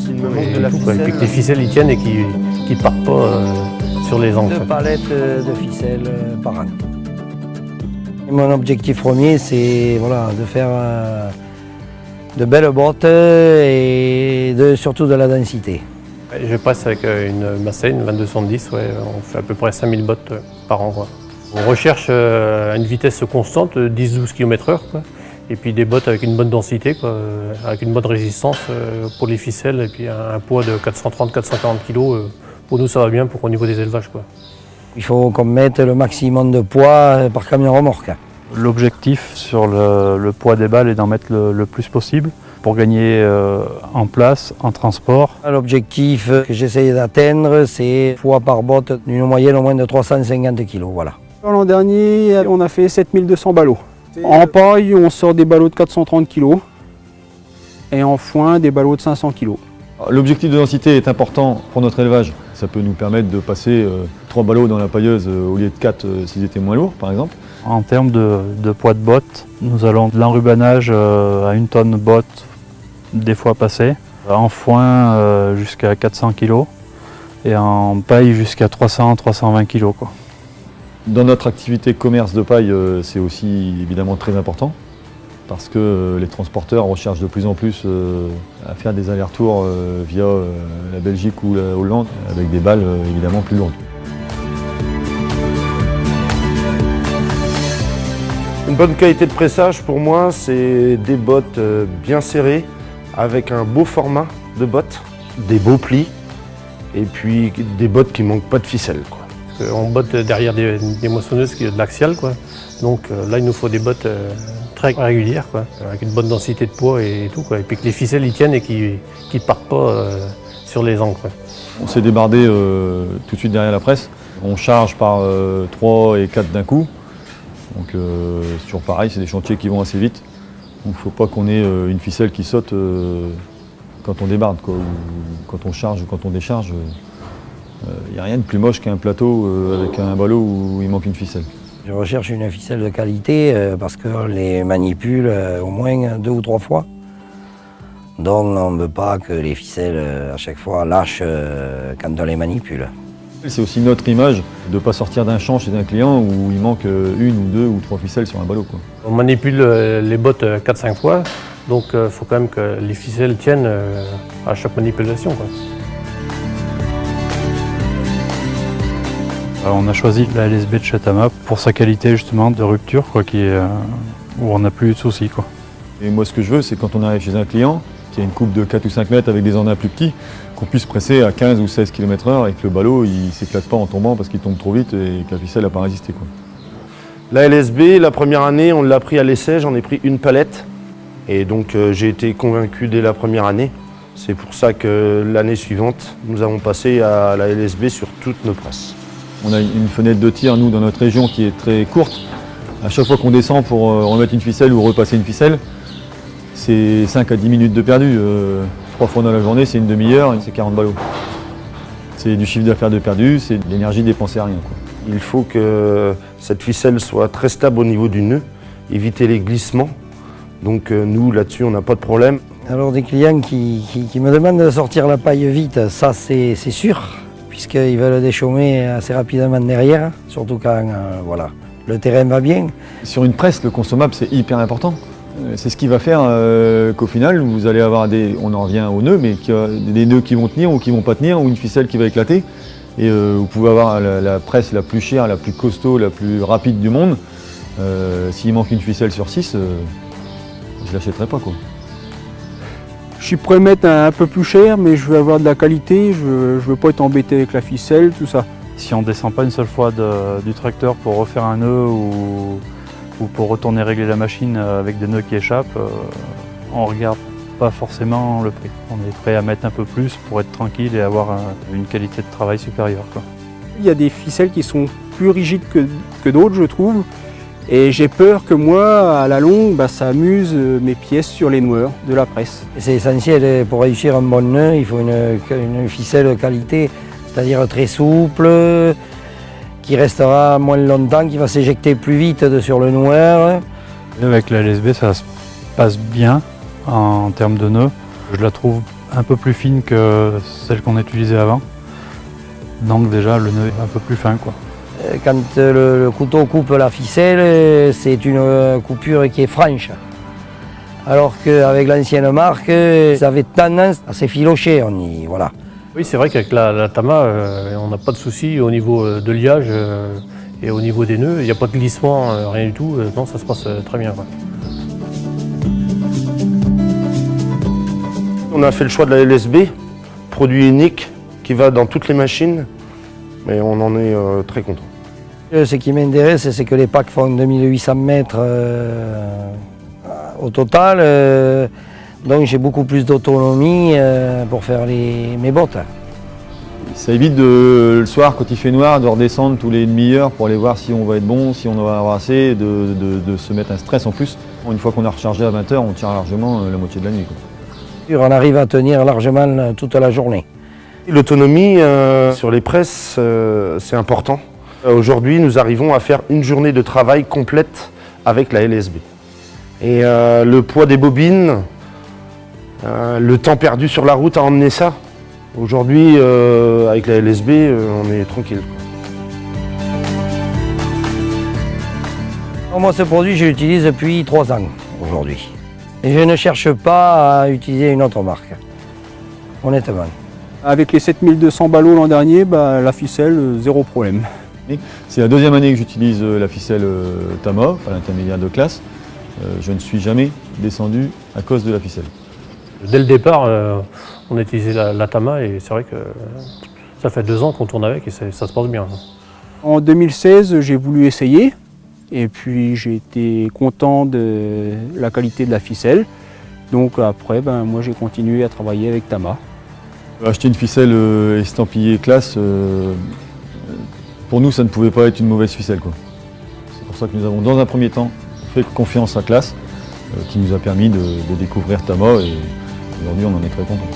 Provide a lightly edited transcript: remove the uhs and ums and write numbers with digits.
Il me manque de la ficelle. Et puis que les ficelles y tiennent et qu'ils ne partent pas sur les angles. 2 palettes de ficelles par an. Et mon objectif premier, c'est voilà, de faire de belles bottes et surtout de la densité. Je passe avec une Massey, une 2210, ouais, on fait à peu près 5000 bottes par an. Quoi. On recherche à une vitesse constante, 10-12 km/h, quoi. Et puis des bottes avec une bonne densité, quoi, avec une bonne résistance pour les ficelles, et puis un poids de 430-440 kg. Pour nous, ça va bien au niveau des élevages. Quoi. Il faut qu'on mette le maximum de poids par camion remorque. L'objectif sur le poids des balles est d'en mettre le plus possible pour gagner en place, en transport. L'objectif que j'essaye d'atteindre, c'est poids par botte d'une moyenne au moins de 350 kg. Voilà. L'an dernier, on a fait 7200 ballots. En paille, on sort des ballots de 430 kg et en foin, des ballots de 500 kg. L'objectif de densité est important pour notre élevage. Ça peut nous permettre de passer 3 ballots dans la pailleuse au lieu de 4 s'ils étaient moins lourds, par exemple. En termes de poids de botte, nous allons de l'enrubanage à 1 tonne botte, des fois passé, en foin jusqu'à 400 kg et en paille jusqu'à 300-320 kg. Dans notre activité commerce de paille, c'est aussi évidemment très important parce que les transporteurs recherchent de plus en plus à faire des allers-retours via la Belgique ou la Hollande avec des balles évidemment plus lourdes. Une bonne qualité de pressage pour moi, c'est des bottes bien serrées avec un beau format de bottes, des beaux plis et puis des bottes qui ne manquent pas de ficelle. Quoi. On botte derrière des moissonneuses qui ont de l'axial, quoi. Donc là, il nous faut des bottes très régulières, quoi, avec une bonne densité de poids et tout, quoi. Et puis que les ficelles y tiennent et qu'ils ne partent pas sur les angles. Quoi. On s'est débardé tout de suite derrière la presse. On charge par 3 et 4 d'un coup. Donc c'est toujours pareil, c'est des chantiers qui vont assez vite. Donc il ne faut pas qu'on ait une ficelle qui saute quand on débarde, quoi, ou quand on charge ou quand on décharge. Il n'y a rien de plus moche qu'un plateau avec un ballot où il manque une ficelle. Je recherche une ficelle de qualité parce qu'on les manipule au moins 2 ou 3 fois. Donc on ne veut pas que les ficelles à chaque fois lâchent quand on les manipule. C'est aussi notre image de ne pas sortir d'un champ chez un client où il manque 1 ou 2 ou 3 ficelles sur un ballot. Quoi. On manipule les bottes 4-5 fois, donc il faut quand même que les ficelles tiennent à chaque manipulation. Quoi. Alors, on a choisi la LSB de Chatama pour sa qualité justement de rupture, quoi, où on n'a plus eu de soucis. Quoi. Et moi ce que je veux, c'est quand on arrive chez un client qui a une coupe de 4 ou 5 mètres avec des engins plus petits, qu'on puisse presser à 15 ou 16 km/h et que le ballot il ne s'éclate pas en tombant parce qu'il tombe trop vite et que la ficelle n'a pas résisté. Quoi. La LSB, la première année, on l'a pris à l'essai, j'en ai pris une palette. Et donc j'ai été convaincu dès la première année. C'est pour ça que l'année suivante, nous avons passé à la LSB sur toutes nos presses. On a une fenêtre de tir, nous, dans notre région qui est très courte. À chaque fois qu'on descend pour remettre une ficelle ou repasser une ficelle, c'est 5 à 10 minutes de perdu. 3 fois dans la journée, c'est une demi-heure et c'est 40 ballots. C'est du chiffre d'affaires de perdu, c'est de l'énergie dépensée à rien. Quoi. Il faut que cette ficelle soit très stable au niveau du nœud, éviter les glissements. Donc nous, là-dessus, on n'a pas de problème. Alors des clients qui me demandent de sortir la paille vite, ça c'est sûr, puisqu'ils veulent déchaumer assez rapidement derrière, surtout quand voilà, le terrain va bien. Sur une presse, le consommable, c'est hyper important. C'est ce qui va faire qu'au final, vous allez avoir on en revient aux nœuds, mais des nœuds qui vont tenir ou qui ne vont pas tenir, ou une ficelle qui va éclater. Et vous pouvez avoir la presse la plus chère, la plus costaud, la plus rapide du monde. S'il manque une ficelle sur 6, je ne l'achèterai pas. Quoi. Je suis prêt à mettre un peu plus cher, mais je veux avoir de la qualité, je veux pas être embêté avec la ficelle, tout ça. Si on ne descend pas une seule fois du tracteur pour refaire un nœud ou pour retourner régler la machine avec des nœuds qui échappent, on ne regarde pas forcément le prix. On est prêt à mettre un peu plus pour être tranquille et avoir une qualité de travail supérieure. Quoi. Il y a des ficelles qui sont plus rigides que d'autres, je trouve. Et j'ai peur que moi, à la longue, ça amuse mes pièces sur les noueurs de la presse. C'est essentiel, pour réussir un bon nœud, il faut une ficelle de qualité, c'est-à-dire très souple, qui restera moins longtemps, qui va s'éjecter plus vite sur le noueur. Avec la LSB, ça se passe bien en termes de nœuds. Je la trouve un peu plus fine que celle qu'on utilisait avant. Donc déjà, le nœud est un peu plus fin, quoi. Quand le couteau coupe la ficelle, c'est une coupure qui est franche. Alors qu'avec l'ancienne marque, ça avait tendance à s'effilocher. Voilà. Oui, c'est vrai qu'avec la Tama, on n'a pas de soucis au niveau de liage et au niveau des nœuds. Il n'y a pas de glissement, rien du tout. Non, ça se passe très bien. Ouais. On a fait le choix de la LSB, produit unique qui va dans toutes les machines, mais on en est très content. Ce qui m'intéresse, c'est que les packs font 2800 mètres au total, donc j'ai beaucoup plus d'autonomie pour faire mes bottes. Ça évite le soir, quand il fait noir, de redescendre tous les demi-heures pour aller voir si on va être bon, si on va avoir assez, de se mettre un stress en plus. Une fois qu'on a rechargé à 20h, on tient largement la moitié de la nuit, quoi. On arrive à tenir largement toute la journée. L'autonomie sur les presses, c'est important. Aujourd'hui, nous arrivons à faire une journée de travail complète avec la LSB. Et le poids des bobines, le temps perdu sur la route a emmené ça. Aujourd'hui, avec la LSB, on est tranquille. Moi, ce produit, je l'utilise depuis 3 ans aujourd'hui. Et je ne cherche pas à utiliser une autre marque, honnêtement. Avec les 7200 ballots l'an dernier, la ficelle, zéro problème. C'est la deuxième année que j'utilise la ficelle Tama, enfin l'intermédiaire de classe. Je ne suis jamais descendu à cause de la ficelle. Dès le départ, on a utilisé la Tama et c'est vrai que ça fait 2 ans qu'on tourne avec et ça se passe bien. En 2016, j'ai voulu essayer et puis j'ai été content de la qualité de la ficelle. Donc après, moi j'ai continué à travailler avec Tama. Acheter une ficelle estampillée classe, pour nous, ça ne pouvait pas être une mauvaise ficelle, quoi. C'est pour ça que nous avons, dans un premier temps, fait confiance à Classe, qui nous a permis de découvrir Tama et aujourd'hui, on en est très contents.